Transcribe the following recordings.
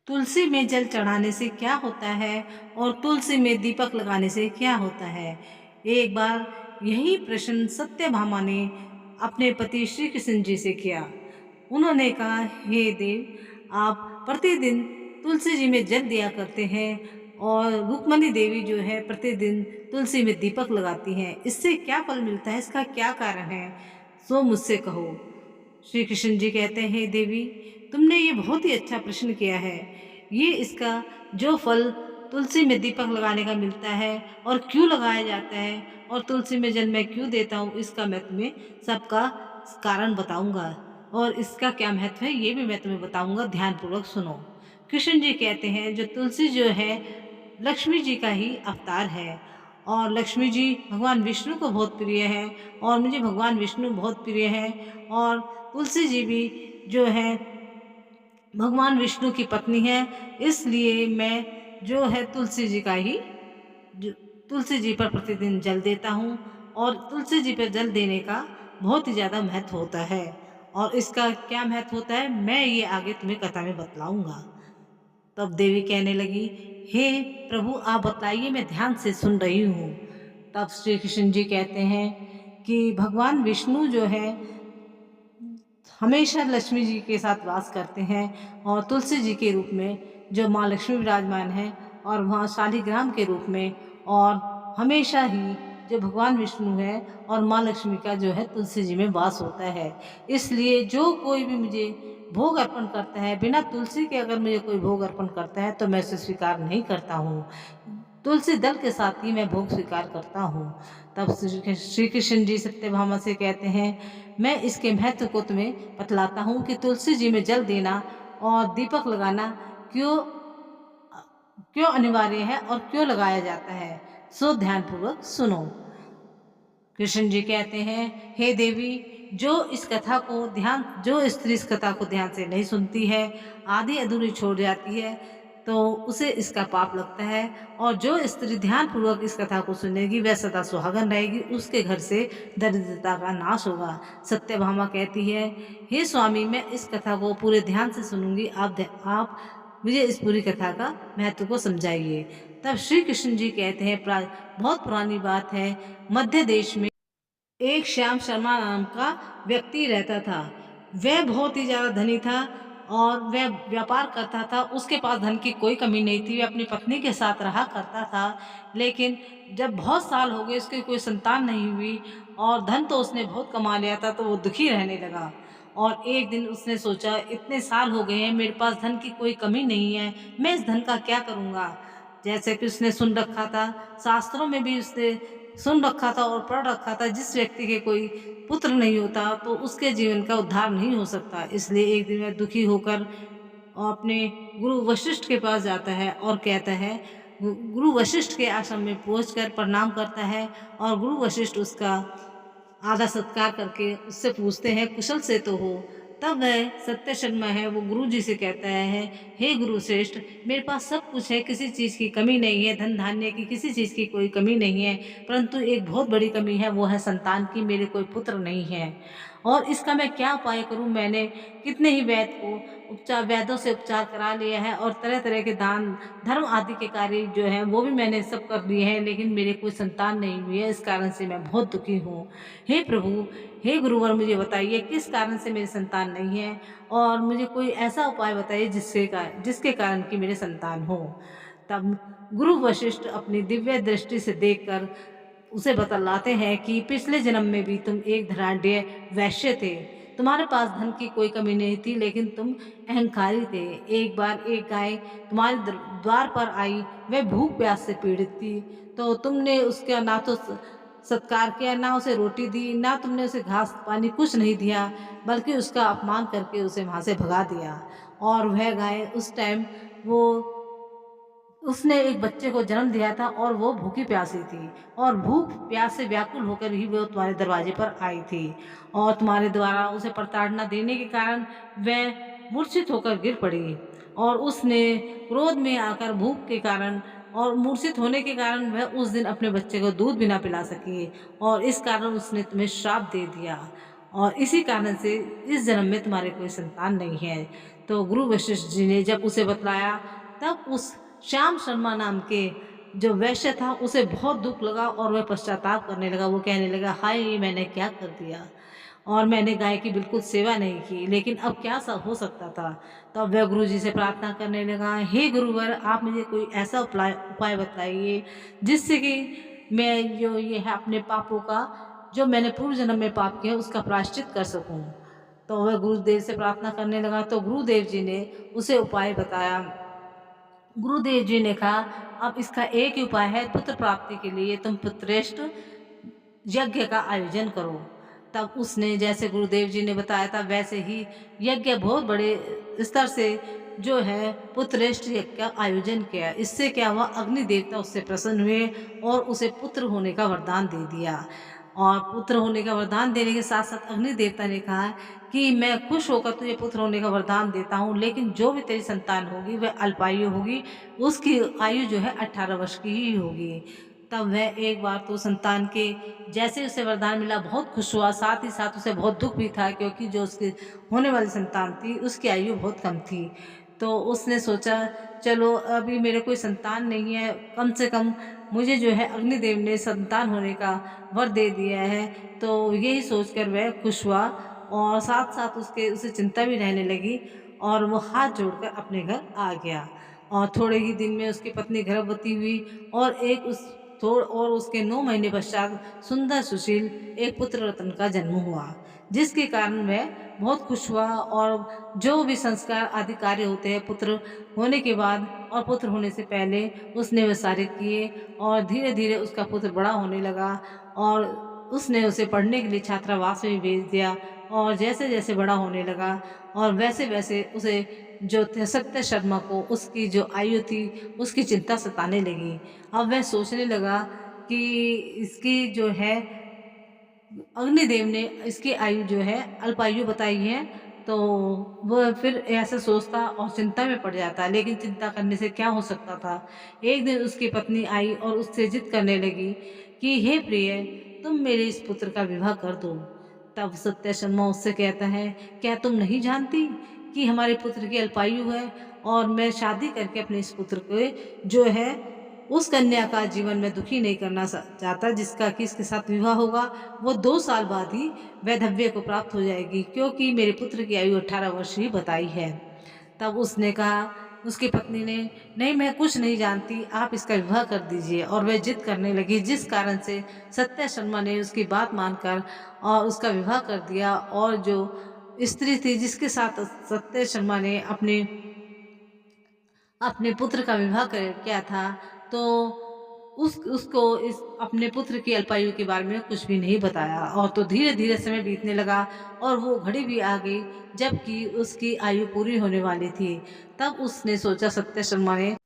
तुलसी में जल चढ़ाने से क्या होता है और तुलसी में दीपक लगाने से क्या होता है। एक बार यही प्रश्न सत्यभामा ने अपने पति श्री कृष्ण जी से किया। उन्होंने कहा, हे देव, आप प्रतिदिन तुलसी जी में जल दिया करते हैं और रुक्मणी देवी जो है प्रतिदिन तुलसी में दीपक लगाती हैं, इससे क्या फल मिलता है, इसका क्या कारण है, सो मुझसे कहो। श्री कृष्ण जी कहते हैं, हे देवी, तुमने ये बहुत ही अच्छा प्रश्न किया है। ये इसका जो फल तुलसी में दीपक लगाने का मिलता है और क्यों लगाया जाता है और तुलसी में जल मैं क्यों देता हूँ, इसका मैं तुम्हें सबका कारण बताऊंगा और इसका क्या महत्व है ये भी मैं तुम्हें बताऊंगा। ध्यानपूर्वक सुनो। कृष्ण जी कहते हैं, जो तुलसी जो है लक्ष्मी जी का ही अवतार है और लक्ष्मी जी भगवान विष्णु को बहुत प्रिय है और मुझे भगवान विष्णु बहुत प्रिय है। और तुलसी जी भी जो है भगवान विष्णु की पत्नी है, इसलिए मैं जो है तुलसी जी का ही जो तुलसी जी पर प्रतिदिन जल देता हूँ और तुलसी जी पर जल देने का बहुत ही ज़्यादा महत्व होता है। और इसका क्या महत्व होता है मैं ये आगे तुम्हें कथा में बतलाऊंगा। तब देवी कहने लगी, हे प्रभु, आप बतलाइए, मैं ध्यान से सुन रही हूँ। तब श्री कृष्ण जी कहते हैं कि भगवान विष्णु जो है हमेशा लक्ष्मी जी के साथ वास करते हैं और तुलसी जी के रूप में जो माँ लक्ष्मी विराजमान है और वहाँ शालिग्राम के रूप में, और हमेशा ही जो भगवान विष्णु है और माँ लक्ष्मी का जो है तुलसी जी में वास होता है। इसलिए जो कोई भी मुझे भोग अर्पण करता है बिना तुलसी के, अगर मुझे कोई भोग अर्पण करता है तो मैं उसे स्वीकार नहीं करता हूँ। तुलसी दल के साथ ही मैं भोग स्वीकार करता हूँ। तब श्री कृष्ण जी सत्यभामा से कहते हैं, मैं इसके महत्व को तुम्हें बतलाता हूँ कि तुलसी जी में जल देना और दीपक लगाना क्यों अ, क्यों अनिवार्य है और क्यों लगाया जाता है। सो ध्यानपूर्वक सुनो। कृष्ण जी कहते हैं, हे देवी, जो स्त्री इस कथा को ध्यान से नहीं सुनती है, आधी अधूरी छोड़ जाती है, तो उसे इसका पाप लगता है। और जो स्त्री ध्यान पूर्वक इस कथा को सुनेगी वह सदा सुहागन रहेगी, उसके घर से दरिद्रता का नाश होगा। सत्यभामा कहती है, हे स्वामी, मैं इस कथा को पूरे ध्यान से सुनूंगी, आप मुझे इस पूरी कथा का महत्व को समझाइए। तब श्री कृष्ण जी कहते हैं, बहुत पुरानी बात है, मध्य देश में एक श्याम शर्मा नाम का व्यक्ति रहता था। वह बहुत ही ज़्यादा धनी था और वह व्यापार करता था। उसके पास धन की कोई कमी नहीं थी। वह अपनी पत्नी के साथ रहा करता था। लेकिन जब बहुत साल हो गए, उसकी कोई संतान नहीं हुई और धन तो उसने बहुत कमा लिया था, तो वो दुखी रहने लगा। और एक दिन उसने सोचा, इतने साल हो गए हैं, मेरे पास धन की कोई कमी नहीं है, मैं इस धन का क्या करूँगा। जैसे कि उसने सुन रखा था, शास्त्रों में भी उसने सुन रखा था और पढ़ रखा था, जिस व्यक्ति के कोई पुत्र नहीं होता तो उसके जीवन का उद्धार नहीं हो सकता। इसलिए एक दिन वह दुखी होकर अपने गुरु वशिष्ठ के पास जाता है और कहता है, गुरु वशिष्ठ के आश्रम में पहुंचकर प्रणाम करता है और गुरु वशिष्ठ उसका आधा सत्कार करके उससे पूछते हैं, कुशल से तो हो। तब वह सत्य शर्मा है, वो गुरु जी से कहता है, हे गुरु श्रेष्ठ, मेरे पास सब कुछ है, किसी चीज़ की कमी नहीं है, धन धान्य की किसी चीज़ की कोई कमी नहीं है, परंतु एक बहुत बड़ी कमी है, वो है संतान की। मेरे कोई पुत्र नहीं है और इसका मैं क्या उपाय करूं। मैंने कितने ही वैद्यों से उपचार करा लिया है और तरह तरह के दान धर्म आदि के कार्य जो हैं वो भी मैंने सब कर लिए हैं, लेकिन मेरे कोई संतान नहीं हुई है। इस कारण से मैं बहुत दुखी हूँ। हे प्रभु, हे गुरुवर, मुझे बताइए किस कारण से मेरी संतान नहीं है और मुझे कोई ऐसा उपाय बताइए जिसके कारण कि मेरे संतान हो। तब गुरु वशिष्ठ अपनी दिव्य दृष्टि से देखकर उसे बतलाते हैं कि पिछले जन्म में भी तुम एक धनाढ्य वैश्य थे। तुम्हारे पास धन की कोई कमी नहीं थी, लेकिन तुम अहंकारी थे। एक बार एक गाय तुम्हारे द्वार पर आई। वह भूख प्यास से पीड़ित थी, तो तुमने उसका ना तो सत्कार किया, ना उसे रोटी दी, ना तुमने उसे घास पानी कुछ नहीं दिया, बल्कि उसका अपमान करके उसे वहां से भगा दिया। और वह गाय उस टाइम वो उसने एक बच्चे को जन्म दिया था और वो भूखी प्यासी थी और भूख प्यास से व्याकुल होकर ही वो तुम्हारे दरवाजे पर आई थी और तुम्हारे द्वारा उसे प्रताड़ना देने के कारण वह मूर्छित होकर गिर पड़ी। और उसने क्रोध में आकर भूख के कारण और मूर्छित होने के कारण वह उस दिन अपने बच्चे को दूध भी ना पिला सकी और इस कारण उसने तुम्हें श्राप दे दिया और इसी कारण से इस जन्म में तुम्हारे कोई संतान नहीं है। तो गुरु वशिष्ठ जी ने जब उसे बतलाया, तब उस श्याम शर्मा नाम के जो वैश्य था उसे बहुत दुःख लगा और वह पश्चाताप करने लगा। वो कहने लगा, हाय! ये मैंने क्या कर दिया, और मैंने गाय की बिल्कुल सेवा नहीं की, लेकिन अब क्या स हो सकता था। तब वह गुरुजी से प्रार्थना करने लगा, हे गुरुवर, आप मुझे कोई ऐसा उपाय उपाय बताइए जिससे कि मैं जो ये है अपने पापों का, जो मैंने पूर्व जन्म में पाप किया उसका प्रायश्चित कर सकूँ। तो वह गुरुदेव से प्रार्थना करने लगा, तो गुरुदेव जी ने उसे उपाय बताया। गुरुदेव जी ने कहा, अब इसका एक ही उपाय है, पुत्र प्राप्ति के लिए तुम पुत्रेष्ट यज्ञ का आयोजन करो। तब उसने जैसे गुरुदेव जी ने बताया था वैसे ही यज्ञ बहुत बड़े स्तर से जो है पुत्रेष्ट यज्ञ का आयोजन किया। इससे क्या हुआ, अग्नि देवता उससे प्रसन्न हुए और उसे पुत्र होने का वरदान दे दिया। और पुत्र होने का वरदान देने के साथ-साथ अग्नि देवता ने कहा कि मैं खुश होकर तुझे पुत्र होने का वरदान देता हूँ, लेकिन जो भी तेरी संतान होगी वह अल्पायु होगी, उसकी आयु जो है 18 वर्ष की ही होगी। तब वह एक बार तो संतान के जैसे उसे वरदान मिला बहुत खुश हुआ, साथ ही साथ उसे बहुत दुःख भी था, क्योंकि जो उसकी होने वाली संतान थी उसकी आयु बहुत कम थी। तो उसने सोचा, चलो अभी मेरे कोई संतान नहीं है, कम से कम मुझे जो है अग्निदेव ने संतान होने का वर दे दिया है। तो यही सोचकर वह खुश हुआ और साथ-साथ उसके उसे चिंता भी रहने लगी और वो हाथ जोड़कर अपने घर आ गया। और थोड़े ही दिन में उसकी पत्नी गर्भवती हुई और एक उस थोड़ और उसके 9 महीने पश्चात सुंदर सुशील एक पुत्र रत्न का जन्म हुआ, जिसके कारण वह बहुत खुश हुआ। और जो भी संस्कार आदि कार्य होते हैं पुत्र होने के बाद और पुत्र होने से पहले, उसने वे सारे किए। और धीरे-धीरे उसका पुत्र बड़ा होने लगा और उसने उसे पढ़ने के लिए छात्रावास में भेज दिया। और जैसे-जैसे बड़ा होने लगा और वैसे-वैसे उसे जो थे सत्य शर्मा को उसकी जो आयु थी, उसकी चिंता सताने लगी। अब वह सोचने लगा कि इसकी जो है अग्निदेव ने इसकी आयु जो है अल्पायु बताई है, तो वह फिर ऐसा सोचता और चिंता में पड़ जाता, लेकिन चिंता करने से क्या हो सकता था। एक दिन उसकी पत्नी आई और उससे ज़िद करने लगी कि हे प्रिय, तुम मेरे इस पुत्र का विवाह कर दो। तब सत्य शर्मा उससे कहता है, क्या तुम नहीं जानती कि हमारे पुत्र की अल्पायु है और मैं शादी करके अपने इस पुत्र को जो है उस कन्या का जीवन में दुखी नहीं करना चाहता जिसका कि इसके साथ विवाह होगा, वो 2 साल बाद ही वैधव्य को प्राप्त हो जाएगी, क्योंकि मेरे पुत्र की आयु 18 वर्ष ही बताई है। तब उसने कहा, उसकी पत्नी ने, नहीं मैं कुछ नहीं जानती, आप इसका विवाह कर दीजिए। और वह ज़िद करने लगी, जिस कारण से सत्या शर्मा ने उसकी बात मानकर और उसका विवाह कर दिया। और जो स्त्री थी जिसके साथ सत्या शर्मा ने अपने अपने पुत्र का विवाह किया था, तो उसको इस अपने पुत्र की अल्पायु के बारे में कुछ भी नहीं बताया। और तो धीरे-धीरे समय बीतने लगा और वो घड़ी भी आ गई जबकि उसकी आयु पूरी होने वाली थी। तब उसने सोचा, सत्य शर्मा ने,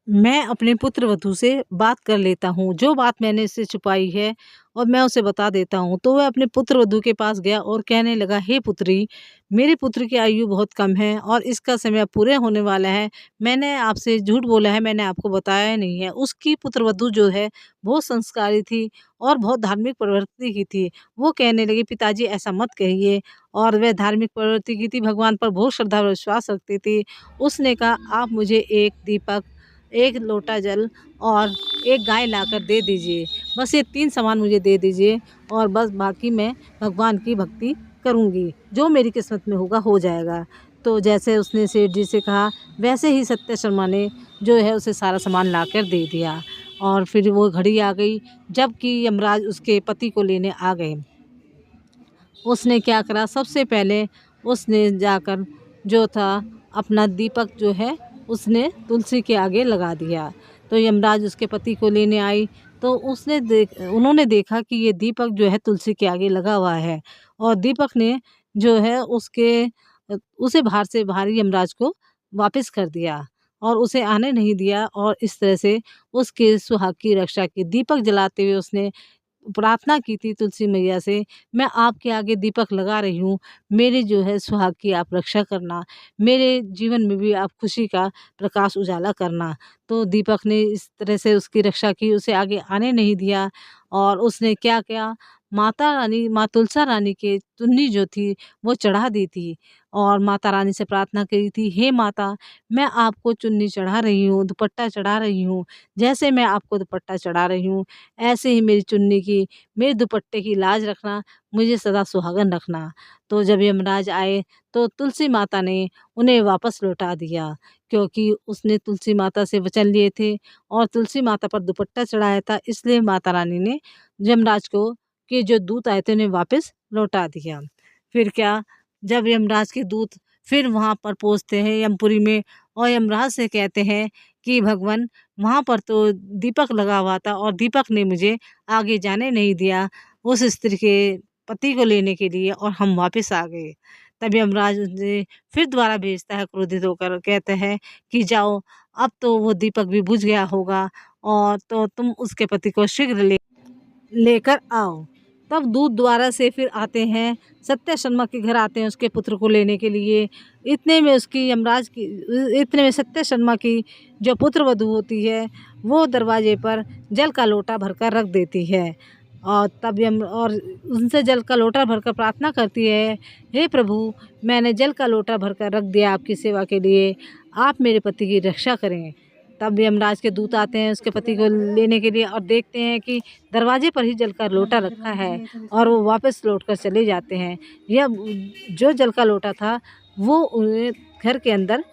मैं अपने पुत्रवधू से बात कर लेता हूँ, जो बात मैंने इससे छुपाई है और मैं उसे बता देता हूँ। तो वह अपने पुत्रवधू के पास गया और कहने लगा, हे पुत्री, मेरे पुत्र की आयु बहुत कम है और इसका समय अब पूरे होने वाला है। मैंने आपसे झूठ बोला है, मैंने आपको बताया नहीं है। उसकी पुत्रवधू जो है बहुत संस्कारी थी और बहुत धार्मिक प्रवृत्ति की थी। वो कहने लगी, पिताजी ऐसा मत कहिए। और वह धार्मिक प्रवृत्ति की थी, भगवान पर बहुत श्रद्धा और विश्वास रखती थी। उसने कहा, आप मुझे 1 दीपक, 1 लोटा जल और 1 गाय लाकर दे दीजिए। बस ये 3 सामान मुझे दे दीजिए और बस बाकी मैं भगवान की भक्ति करूँगी। जो मेरी किस्मत में होगा हो जाएगा। तो जैसे उसने सेठ जी से कहा, वैसे ही सत्य शर्मा ने जो है उसे सारा सामान लाकर दे दिया। और फिर वो घड़ी आ गई जबकि यमराज उसके पति को लेने आ गए। उसने क्या करा, सबसे पहले उसने जाकर जो था अपना दीपक जो है उसने तुलसी के आगे लगा दिया। तो यमराज उसके पति को लेने आई, तो उन्होंने देखा कि ये दीपक जो है तुलसी के आगे लगा हुआ है। और दीपक ने जो है उसे बाहर से बाहर यमराज को वापस कर दिया और उसे आने नहीं दिया। और इस तरह से उसके सुहाग की रक्षा की। दीपक जलाते हुए उसने प्रार्थना की थी तुलसी मैया से, मैं आपके आगे दीपक लगा रही हूँ, मेरी जो है सुहाग की आप रक्षा करना, मेरे जीवन में भी आप खुशी का प्रकाश उजाला करना। तो दीपक ने इस तरह से उसकी रक्षा की, उसे आगे आने नहीं दिया। और उसने क्या किया, माता रानी माँ तुलसा रानी के चुन्नी जो थी वो चढ़ा दी थी और माता रानी से प्रार्थना करी थी, हे माता, मैं आपको चुन्नी चढ़ा रही हूँ, दुपट्टा चढ़ा रही हूँ। जैसे मैं आपको दुपट्टा चढ़ा रही हूँ, ऐसे ही मेरी चुन्नी की, मेरे दुपट्टे की लाज रखना, मुझे सदा सुहागन रखना। तो जब यमराज आए तो तुलसी माता ने उन्हें वापस लौटा दिया, क्योंकि उसने तुलसी माता से वचन लिए थे और तुलसी माता पर दुपट्टा चढ़ाया था, इसलिए माता रानी ने यमराज को के जो दूत आए थे उन्हें वापस लौटा दिया। फिर क्या, जब यमराज के दूत फिर वहाँ पर पहुँचते हैं यमपुरी में और यमराज से कहते हैं कि भगवान, वहाँ पर तो दीपक लगा हुआ था और दीपक ने मुझे आगे जाने नहीं दिया उस स्त्री के पति को लेने के लिए और हम वापस आ गए। तब यमराज उसे फिर दोबारा भेजता है क्रोधित होकर, कहते हैं कि जाओ, अब तो वो दीपक भी बुझ गया होगा और तो तुम उसके पति को शीघ्र लेकर आओ। तब दूत दोबारा से फिर आते हैं, सत्य शर्मा के घर आते हैं उसके पुत्र को लेने के लिए। इतने में उसकी यमराज की इतने में सत्य शर्मा की जो पुत्र वधू होती है वो दरवाजे पर जल का लोटा भरकर रख देती है और तब यम और उनसे जल का लोटा भरकर प्रार्थना करती है, हे प्रभु, मैंने जल का लोटा भरकर रख दिया आपकी सेवा के लिए, आप मेरे पति की रक्षा करें। तब यमराज के दूत आते हैं उसके पति को लेने के लिए और देखते हैं कि दरवाजे पर ही जल का लोटा रखा है और वो वापस लौटकर चले जाते हैं। यह जो जल का लोटा था वो उन्हें घर के अंदर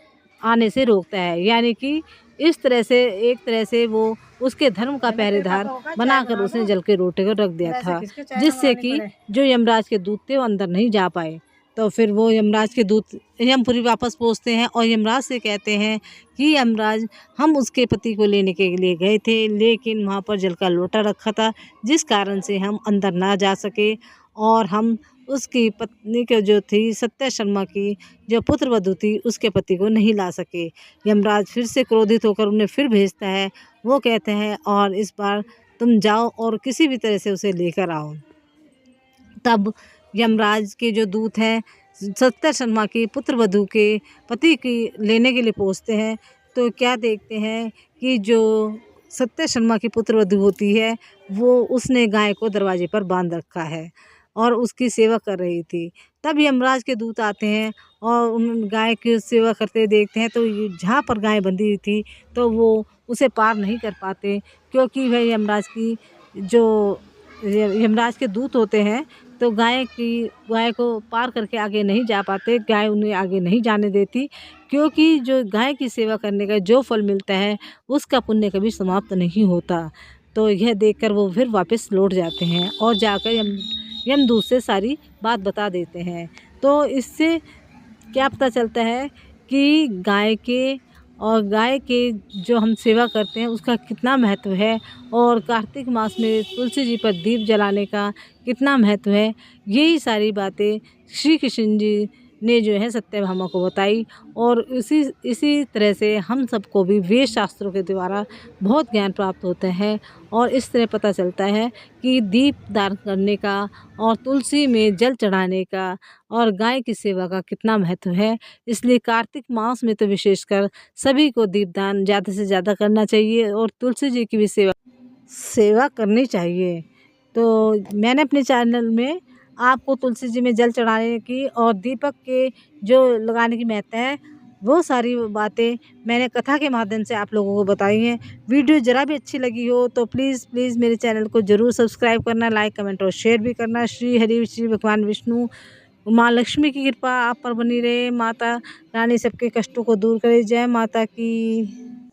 आने से रोकता है, यानी कि इस तरह से एक तरह से वो उसके धर्म का पहरेदार बनाकर उसने जल के लोटे को रख दिया था, जिससे कि जो यमराज के दूत थे वो अंदर नहीं जा पाए। तो फिर वो यमराज के दूत यमपुरी वापस पहुँचते हैं और यमराज से कहते हैं कि यमराज, हम उसके पति को लेने के लिए गए थे, लेकिन वहाँ पर जल का लोटा रखा था, जिस कारण से हम अंदर ना जा सके और हम उसकी पत्नी के जो थी सत्य शर्मा की जो पुत्र वधू थी उसके पति को नहीं ला सके। यमराज फिर से क्रोधित होकर उन्हें फिर भेजता है। वो कहते हैं, और इस बार तुम जाओ और किसी भी तरह से उसे लेकर आओ। तब यमराज के जो दूत हैं सत्य शर्मा की पुत्र वधू के पति की लेने के लिए पहुँचते हैं, तो क्या देखते हैं कि जो सत्य शर्मा की पुत्र वधू होती है वो उसने गाय को दरवाजे पर बांध रखा है और उसकी सेवा कर रही थी। तब यमराज के दूत आते हैं और उन गाय की सेवा करते देखते हैं, तो जहाँ पर गाय बंधी हुई थी तो वो उसे पार नहीं कर पाते, क्योंकि वह यमराज के दूत होते हैं, तो गाय को पार करके आगे नहीं जा पाते, गाय उन्हें आगे नहीं जाने देती, क्योंकि जो गाय की सेवा करने का जो फल मिलता है उसका पुण्य कभी समाप्त नहीं होता। तो यह देखकर वो फिर वापस लौट जाते हैं और जाकर यमदूत से सारी बात बता देते हैं। तो इससे क्या पता चलता है कि गाय के जो हम सेवा करते हैं उसका कितना महत्व है और कार्तिक मास में तुलसी जी पर दीप जलाने का कितना महत्व है। यही सारी बातें श्री कृष्ण जी ने जो है सत्यभामा को बताई और इसी तरह से हम सबको भी वेद शास्त्रों के द्वारा बहुत ज्ञान प्राप्त होते हैं और इस तरह पता चलता है कि दीप दान करने का और तुलसी में जल चढ़ाने का और गाय की सेवा का कितना महत्व है। इसलिए कार्तिक मास में तो विशेषकर सभी को दीपदान ज़्यादा से ज़्यादा करना चाहिए और तुलसी जी की भी सेवा करनी चाहिए। तो मैंने अपने चैनल में आपको तुलसी जी में जल चढ़ाने की और दीपक के जो लगाने की महत्व है वो सारी बातें मैंने कथा के माध्यम से आप लोगों को बताई हैं। वीडियो ज़रा भी अच्छी लगी हो तो प्लीज़ मेरे चैनल को ज़रूर सब्सक्राइब करना, लाइक कमेंट और शेयर भी करना। श्री हरि श्री भगवान विष्णु माँ लक्ष्मी की कृपा आप पर बनी रहे। माता रानी सबके कष्टों को दूर करे। जय माता की।